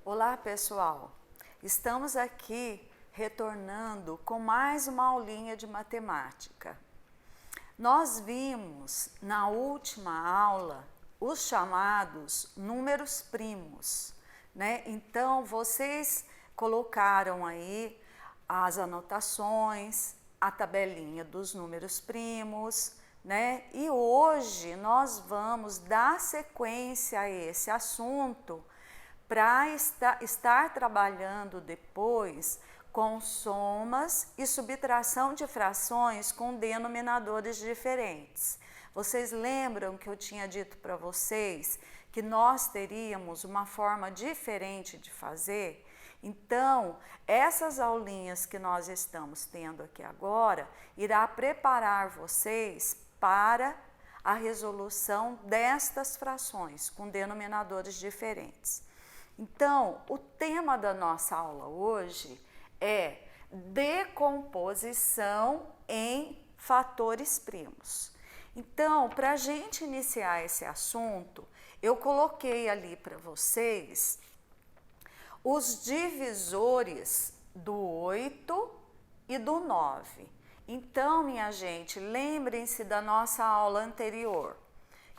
Olá, pessoal! Estamos aqui retornando com mais uma aulinha de matemática. Nós vimos na última aula os chamados números primos, né? Então, vocês colocaram aí as anotações, a tabelinha dos números primos, né? E hoje nós vamos dar sequência a esse assunto para estar trabalhando depois com somas e subtração de frações com denominadores diferentes. Vocês lembram que eu tinha dito para vocês que nós teríamos uma forma diferente de fazer? Então, essas aulinhas que nós estamos tendo aqui agora irá preparar vocês para a resolução destas frações com denominadores diferentes. Então, o tema da nossa aula hoje é decomposição em fatores primos. Então, para a gente iniciar esse assunto, eu coloquei ali para vocês os divisores do 8 e do 9. Então, minha gente, lembrem-se da nossa aula anterior.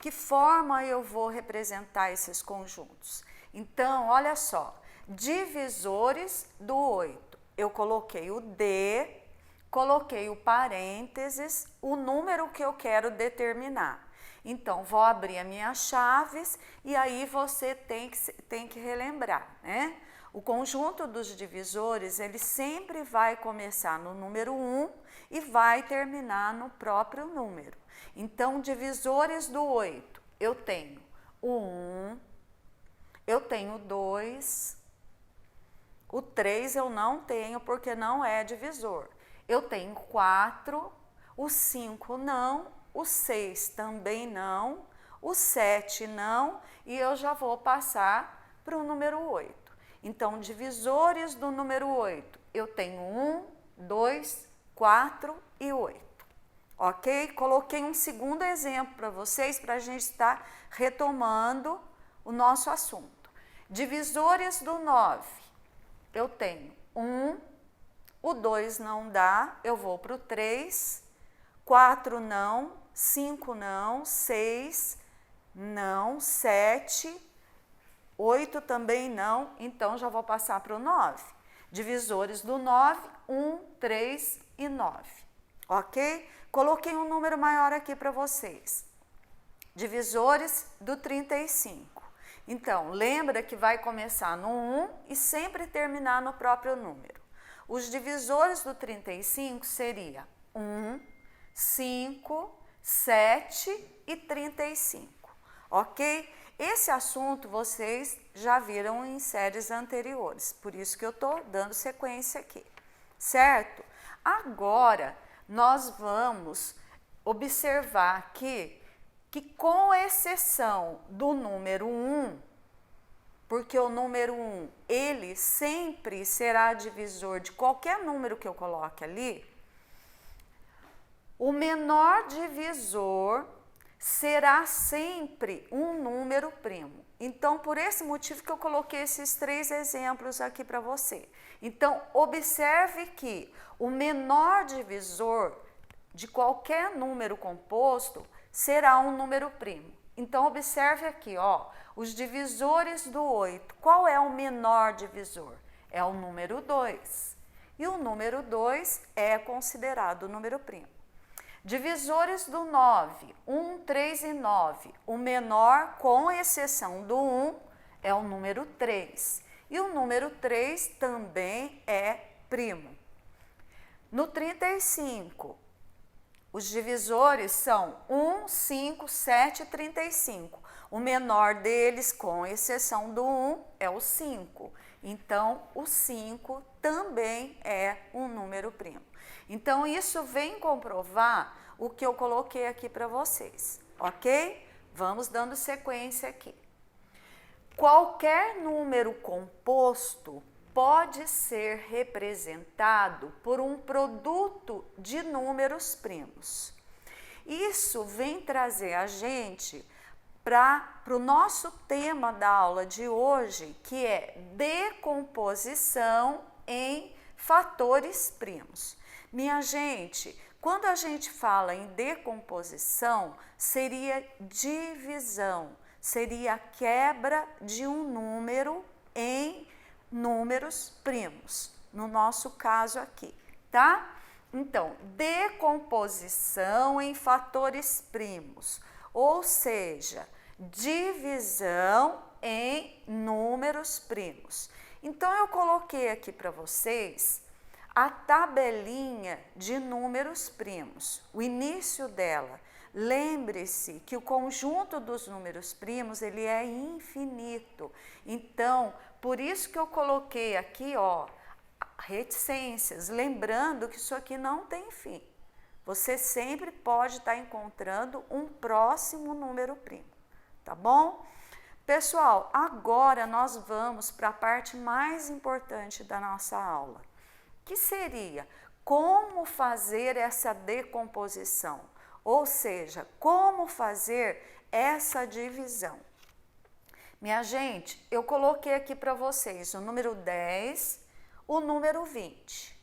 Que forma eu vou representar esses conjuntos? Então, olha só, divisores do 8. Eu coloquei o D, coloquei o parênteses, o número que eu quero determinar. Então, vou abrir as minhas chaves e aí você tem que relembrar, né? O conjunto dos divisores, ele sempre vai começar no número 1 e vai terminar no próprio número. Então, divisores do 8, eu tenho o 1, eu tenho 2, o 3 eu não tenho porque não é divisor. Eu tenho 4, o 5 não, o 6 também não, o 7 não, e eu já vou passar para o número 8. Então, divisores do número 8, eu tenho 1, 2, 4 e 8. Ok? Coloquei um segundo exemplo para vocês, para a gente estar retomando o nosso assunto. Divisores do 9, eu tenho 1, o 2 não dá, eu vou para o 3, 4 não, 5 não, 6 não, 7, 8 também não, então já vou passar para o 9. Divisores do 9, 1, 3 e 9, ok? Coloquei um número maior aqui para vocês. Divisores do 35. Então, lembra que vai começar no 1 e sempre terminar no próprio número. Os divisores do 35 seria 1, 5, 7 e 35, ok? Esse assunto vocês já viram em séries anteriores, por isso que eu estou dando sequência aqui, certo? Agora, nós vamos observar aqui que com exceção do número 1, porque o número 1, ele sempre será divisor de qualquer número que eu coloque ali, o menor divisor será sempre um número primo. Então, por esse motivo que eu coloquei esses 3 exemplos aqui para você. Então, observe que o menor divisor de qualquer número composto será um número primo. Então, observe aqui, ó, os divisores do 8. Qual é o menor divisor? É o número 2. E o número 2 é considerado o número primo. Divisores do 9, 1, 3 e 9. O menor, com exceção do 1, é o número 3. E o número 3 também é primo. No 35, os divisores são 1, 5, 7 e 35. O menor deles, com exceção do 1, é o 5. Então, o 5 também é um número primo. Então, isso vem comprovar o que eu coloquei aqui para vocês, ok? Vamos dando sequência aqui. Qualquer número composto pode ser representado por um produto de números primos. Isso vem trazer a gente para o nosso tema da aula de hoje, que é decomposição em fatores primos. Minha gente, quando a gente fala em decomposição, seria divisão, seria a quebra de um número em números primos, no nosso caso aqui, tá? Então, decomposição em fatores primos, ou seja, divisão em números primos. Então, eu coloquei aqui para vocês a tabelinha de números primos, o início dela. Lembre-se que o conjunto dos números primos, ele é infinito. Então, por isso que eu coloquei aqui, ó, reticências, lembrando que isso aqui não tem fim. Você sempre pode estar encontrando um próximo número primo, tá bom? Pessoal, agora nós vamos para a parte mais importante da nossa aula, que seria como fazer essa decomposição, ou seja, como fazer essa divisão. Minha gente, eu coloquei aqui para vocês o número 10, o número 20.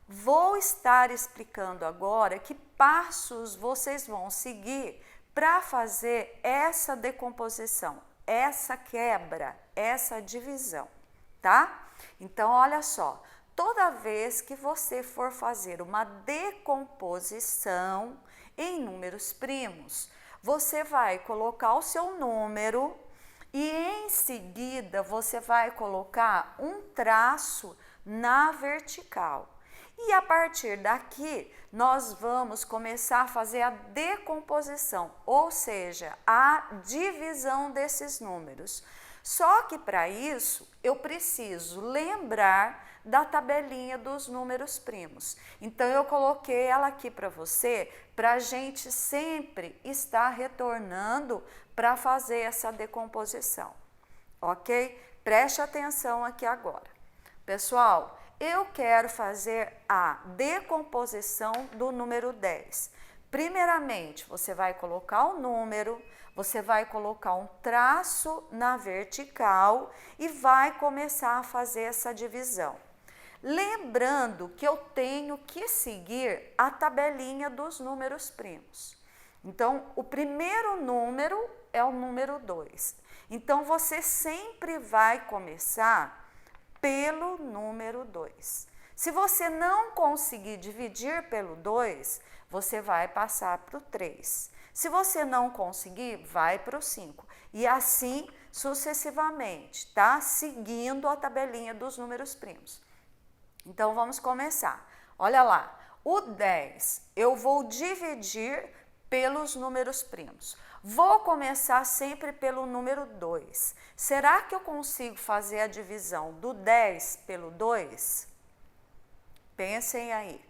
Vou estar explicando agora que passos vocês vão seguir para fazer essa decomposição, essa quebra, essa divisão, tá? Então, olha só, toda vez que você for fazer uma decomposição em números primos, você vai colocar o seu número e em seguida você vai colocar um traço na vertical. E a partir daqui, nós vamos começar a fazer a decomposição, ou seja, a divisão desses números. Só que para isso, eu preciso lembrar da tabelinha dos números primos. Então, eu coloquei ela aqui para você, para a gente sempre estar retornando para fazer essa decomposição, ok? Preste atenção aqui agora. Pessoal, eu quero fazer a decomposição do número 10. Primeiramente, você vai colocar o número, você vai colocar um traço na vertical e vai começar a fazer essa divisão. Lembrando que eu tenho que seguir a tabelinha dos números primos. Então, o primeiro número é o número 2. Então, você sempre vai começar pelo número 2. Se você não conseguir dividir pelo 2, você vai passar para o 3. Se você não conseguir, vai para o 5. E assim sucessivamente, tá? Seguindo a tabelinha dos números primos. Então, vamos começar. Olha lá, o 10 eu vou dividir pelos números primos. Vou começar sempre pelo número 2. Será que eu consigo fazer a divisão do 10 pelo 2? Pensem aí.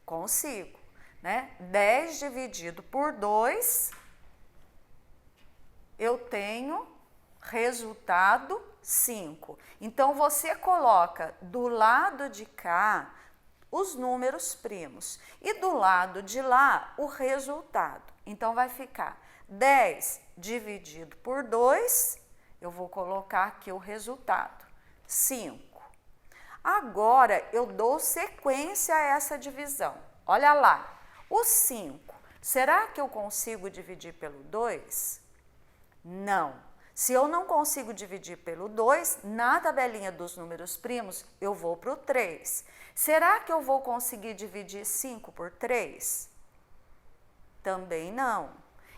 Consigo, né? 10 dividido por 2, eu tenho resultado 5. Então, você coloca do lado de cá os números primos e do lado de lá o resultado. Então, vai ficar 10 dividido por 2, eu vou colocar aqui o resultado, 5. Agora, eu dou sequência a essa divisão. Olha lá, o 5, será que eu consigo dividir pelo 2? Não. Se eu não consigo dividir pelo 2, na tabelinha dos números primos, eu vou para o 3. Será que eu vou conseguir dividir 5 por 3? Também não.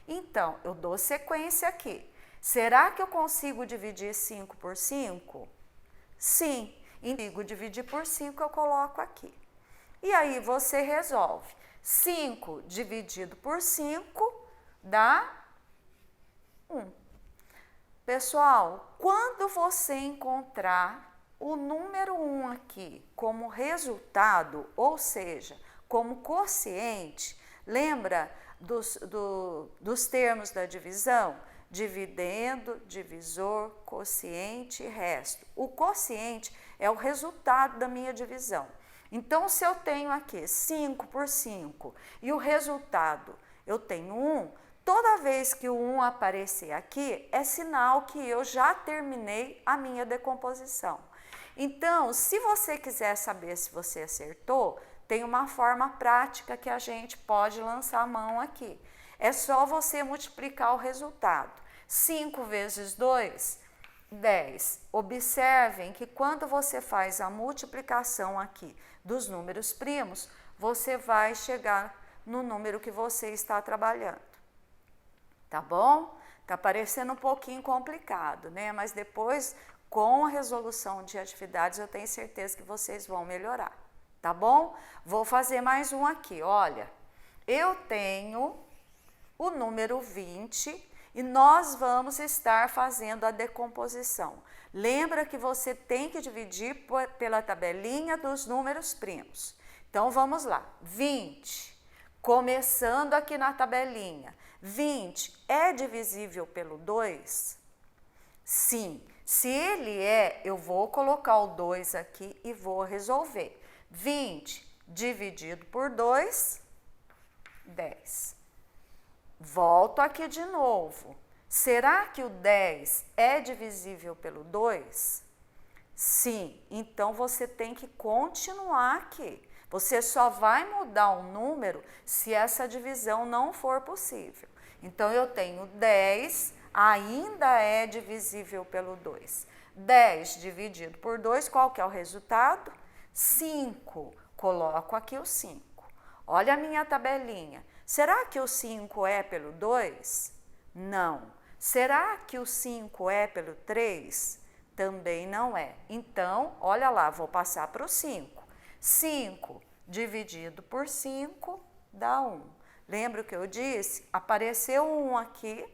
Então, eu dou sequência aqui. Será que eu consigo dividir 5 por 5? Sim. E consigo dividir por 5, eu coloco aqui. E aí, você resolve. 5 dividido por 5 dá 1. Pessoal, quando você encontrar o número 1 aqui como resultado, ou seja, como quociente, lembra dos termos da divisão? Dividendo, divisor, quociente e resto. O quociente é o resultado da minha divisão. Então, se eu tenho aqui 5 por 5 e o resultado eu tenho 1, Toda vez que o 1 aparecer aqui, é sinal que eu já terminei a minha decomposição. Então, se você quiser saber se você acertou, tem uma forma prática que a gente pode lançar a mão aqui. É só você multiplicar o resultado. 5 vezes 2, 10. Observem que quando você faz a multiplicação aqui dos números primos, você vai chegar no número que você está trabalhando. Tá bom? Tá parecendo um pouquinho complicado, né? Mas depois, com a resolução de atividades, eu tenho certeza que vocês vão melhorar. Tá bom? Vou fazer mais um aqui, olha. Eu tenho o número 20 e nós vamos estar fazendo a decomposição. Lembra que você tem que dividir pela tabelinha dos números primos. Então, vamos lá. 20. Começando aqui na tabelinha. 20 é divisível pelo 2? Sim. Se ele é, eu vou colocar o 2 aqui e vou resolver. 20 dividido por 2, 10. Volto aqui de novo. Será que o 10 é divisível pelo 2? Sim. Então, você tem que continuar aqui. Você só vai mudar o número se essa divisão não for possível. Então, eu tenho 10, ainda é divisível pelo 2. 10 dividido por 2, qual que é o resultado? 5. Coloco aqui o 5. Olha a minha tabelinha. Será que o 5 é pelo 2? Não. Será que o 5 é pelo 3? Também não é. Então, olha lá, vou passar para o 5. 5 dividido por 5 dá 1. Lembra o que eu disse? Apareceu 1 aqui,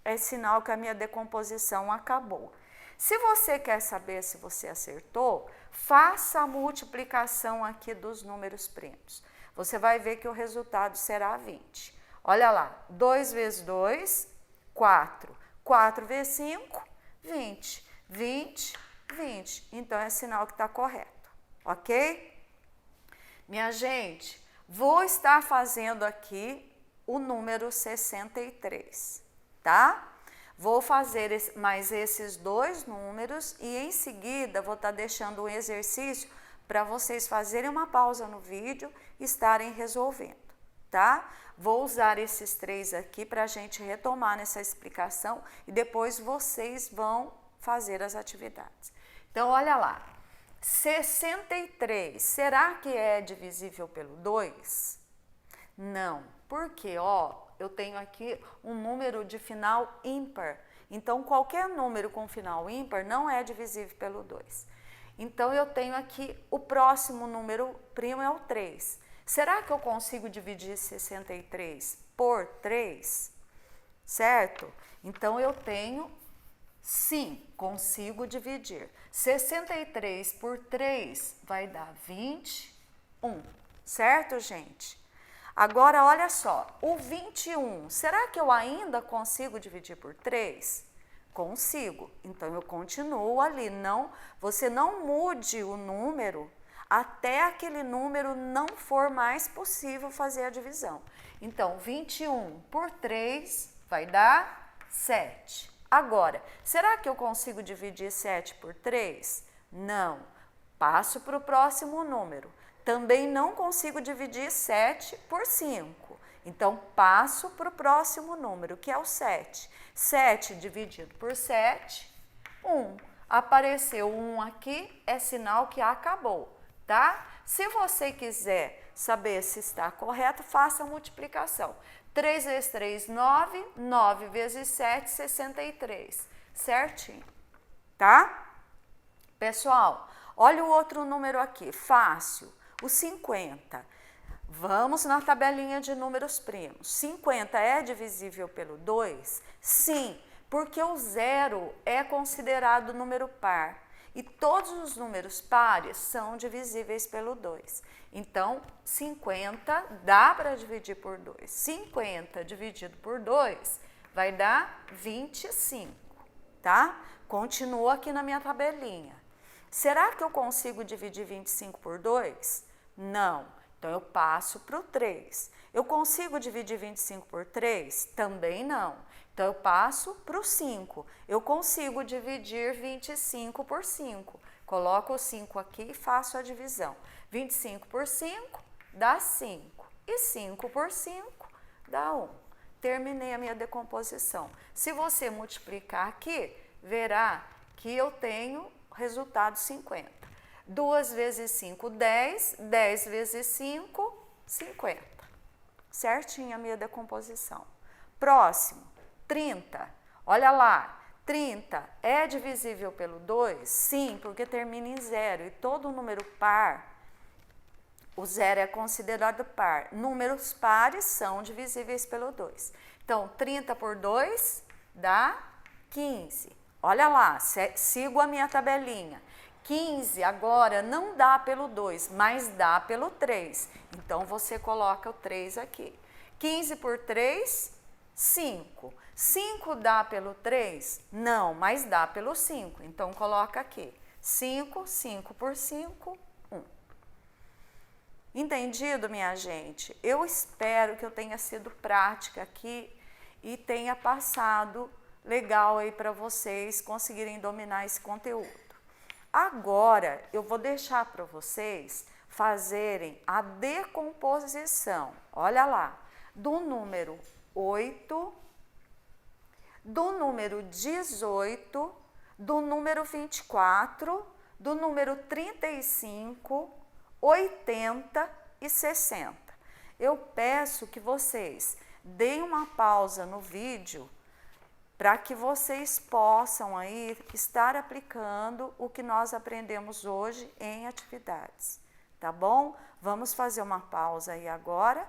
é sinal que a minha decomposição acabou. Se você quer saber se você acertou, faça a multiplicação aqui dos números primos. Você vai ver que o resultado será 20. Olha lá, 2 vezes 2, 4. 4 vezes 5, 20. 20, 20. Então, é sinal que está correto, ok? Minha gente, vou estar fazendo aqui o número 63, tá? Vou fazer mais esses dois números e em seguida vou estar deixando um exercício para vocês fazerem uma pausa no vídeo e estarem resolvendo, tá? Vou usar esses 3 aqui para a gente retomar nessa explicação e depois vocês vão fazer as atividades. Então, olha lá. 63, será que é divisível pelo 2? Não, porque, eu tenho aqui um número de final ímpar. Então, qualquer número com final ímpar não é divisível pelo 2. Então, eu tenho aqui o próximo número primo é o 3. Será que eu consigo dividir 63 por 3? Certo? Então, eu tenho, sim, consigo dividir. 63 por 3 vai dar 21. Certo, gente? Agora, olha só, o 21, será que eu ainda consigo dividir por 3? Consigo. Então, eu continuo ali. Você não mude o número até aquele número não for mais possível fazer a divisão. Então, 21 por 3 vai dar 7. Agora, será que eu consigo dividir 7 por 3? Não. Passo para o próximo número. Também não consigo dividir 7 por 5. Então, passo para o próximo número, que é o 7. 7 dividido por 7, 1. Apareceu 1 aqui, é sinal que acabou, tá? Se você quiser saber se está correto, faça a multiplicação. 3 vezes 3, 9. 9 vezes 7, 63. Certinho, tá? Pessoal, olha o outro número aqui, fácil. O 50. Vamos na tabelinha de números primos. 50 é divisível pelo 2? Sim, porque o 0 é considerado número par. E todos os números pares são divisíveis pelo 2. Então, 50 dá para dividir por 2. 50 dividido por 2 vai dar 25, tá? Continua aqui na minha tabelinha. Será que eu consigo dividir 25 por 2? Não. Então, eu passo para o 3. Eu consigo dividir 25 por 3? Também não. Então, eu passo para o 5. Eu consigo dividir 25 por 5. Coloco o 5 aqui e faço a divisão. 25 por 5 dá 5. E 5 por 5 dá 1. Terminei a minha decomposição. Se você multiplicar aqui, verá que eu tenho resultado 50. 2 vezes 5, 10. 10 vezes 5, 50. Certinho a minha decomposição. Próximo, 30. Olha lá, 30 é divisível pelo 2? Sim, porque termina em 0. E todo número par, o 0 é considerado par. Números pares são divisíveis pelo 2. Então, 30 por 2 dá 15. Olha lá, sigo a minha tabelinha. 15 agora não dá pelo 2, mas dá pelo 3. Então, você coloca o 3 aqui. 15 por 3, 5. 5 dá pelo 3? Não, mas dá pelo 5. Então, coloca aqui. 5, 5 por 5, 1. Entendido, minha gente? Eu espero que eu tenha sido prática aqui e tenha passado legal aí para vocês conseguirem dominar esse conteúdo. Agora, eu vou deixar para vocês fazerem a decomposição, olha lá, do número 8, do número 18, do número 24, do número 35, 80 e 60. Eu peço que vocês deem uma pausa no vídeo para que vocês possam aí estar aplicando o que nós aprendemos hoje em atividades, tá bom? Vamos fazer uma pausa aí agora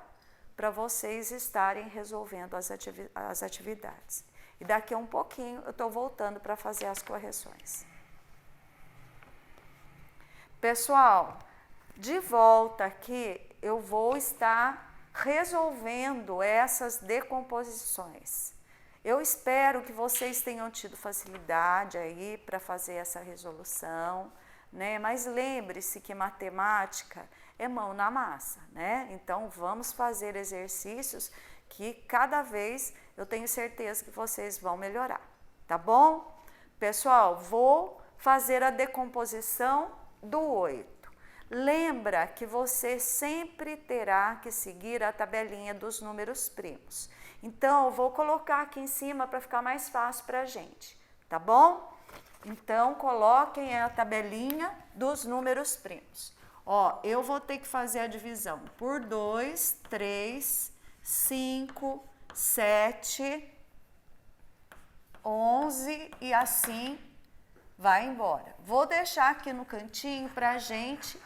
para vocês estarem resolvendo as atividades. E daqui a um pouquinho eu estou voltando para fazer as correções. Pessoal, de volta aqui eu vou estar resolvendo essas decomposições. Eu espero que vocês tenham tido facilidade aí para fazer essa resolução, né? Mas lembre-se que matemática é mão na massa, né? Então, vamos fazer exercícios que cada vez eu tenho certeza que vocês vão melhorar, tá bom? Pessoal, vou fazer a decomposição do 8. Lembra que você sempre terá que seguir a tabelinha dos números primos. Então, eu vou colocar aqui em cima para ficar mais fácil para a gente, tá bom? Então, coloquem a tabelinha dos números primos. Ó, eu vou ter que fazer a divisão por 2, 3, 5, 7, 11 e assim vai embora. Vou deixar aqui no cantinho para a gente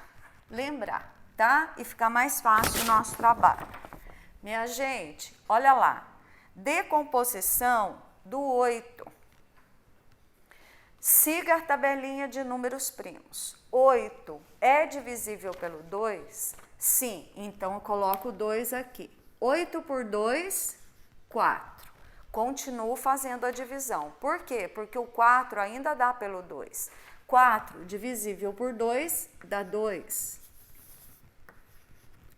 lembrar, tá? E ficar mais fácil o nosso trabalho. Minha gente, olha lá, decomposição do 8. Siga a tabelinha de números primos. 8 é divisível pelo 2? Sim, então eu coloco o 2 aqui. 8 por 2, 4. Continuo fazendo a divisão. Por quê? Porque o 4 ainda dá pelo 2. 4 divisível por 2 dá 2.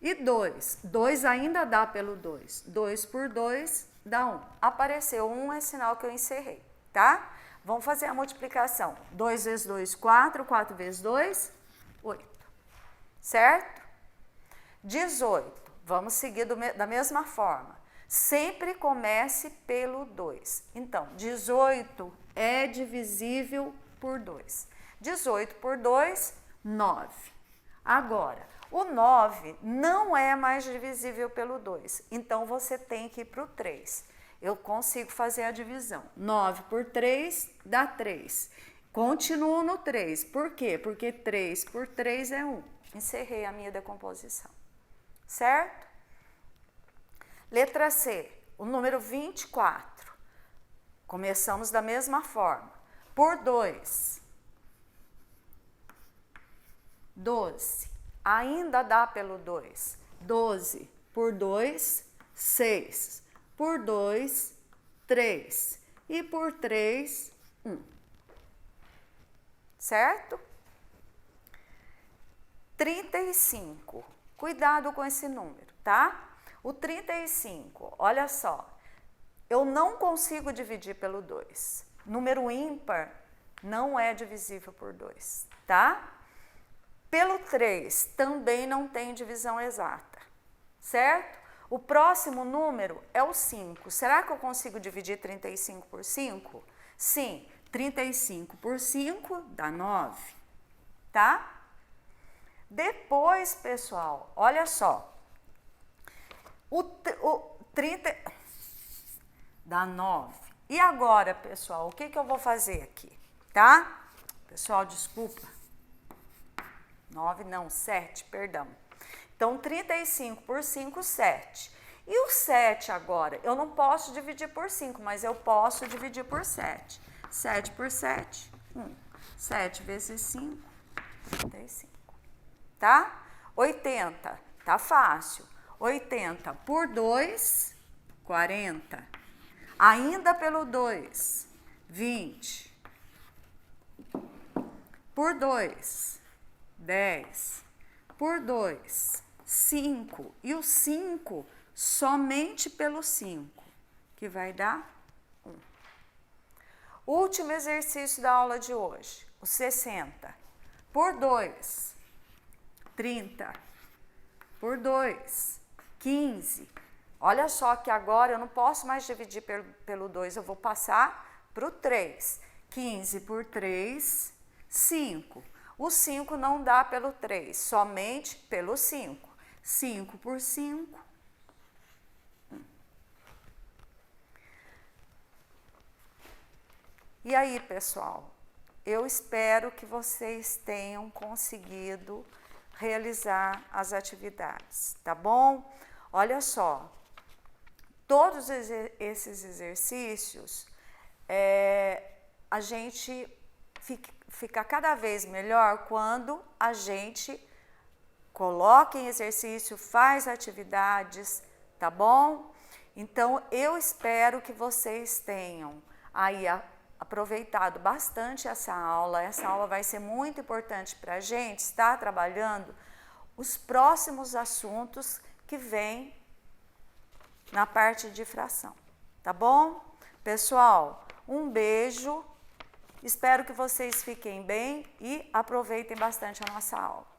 E 2? 2 ainda dá pelo 2. 2 por 2 dá 1. Apareceu 1 é sinal que eu encerrei, tá? Vamos fazer a multiplicação. 2 vezes 2, 4. 4 vezes 2, 8. Certo? 18. Vamos seguir da mesma forma. Sempre comece pelo 2. Então, 18 é divisível por 2. 18 por 2, 9. Agora, o 9 não é mais divisível pelo 2. Então, você tem que ir para o 3. Eu consigo fazer a divisão. 9 por 3 dá 3. Continuo no 3. Por quê? Porque 3 por 3 é 1. Encerrei a minha decomposição. Certo? Letra C, o número 24. Começamos da mesma forma. Por 2. 12. Ainda dá pelo 2. 12 por 2, 6. Por 2, 3. E por 3, 1. Certo? 35. Cuidado com esse número, tá? O 35, olha só, eu não consigo dividir pelo 2. Número ímpar não é divisível por 2, tá? Pelo 3, também não tem divisão exata, certo? O próximo número é o 5. Será que eu consigo dividir 35 por 5? Sim, 35 por 5 dá 9, tá? Depois, pessoal, olha só, o 30 dá 9. E agora, pessoal, o que eu vou fazer aqui, tá? Pessoal, desculpa. 9 não, 7, perdão. Então, 35 por 5, 7. E o 7 agora, eu não posso dividir por 5, mas eu posso dividir por 7. 7 por 7, 1. 7 vezes 5, 35. Tá? 80, tá fácil. 80 por 2, 40. Ainda pelo 2, 20. Por 2, 10. Por 2, 5. E o 5 somente pelo 5, que vai dar 1. Último exercício da aula de hoje, o 60. Por 2, 30. Por 2, 15. Olha só que agora eu não posso mais dividir pelo 2, eu vou passar para o 3. 15 por 3, 5. O 5 não dá pelo 3, somente pelo 5. 5 por 5. E aí, pessoal, eu espero que vocês tenham conseguido realizar as atividades, tá bom? Olha só, todos esses exercícios, a gente fica cada vez melhor quando a gente coloca em exercício, faz atividades, tá bom? Então, eu espero que vocês tenham aí aproveitado bastante essa aula. Essa aula vai ser muito importante para a gente estar trabalhando os próximos assuntos que vêm na parte de fração, tá bom? Pessoal, um beijo, espero que vocês fiquem bem e aproveitem bastante a nossa aula.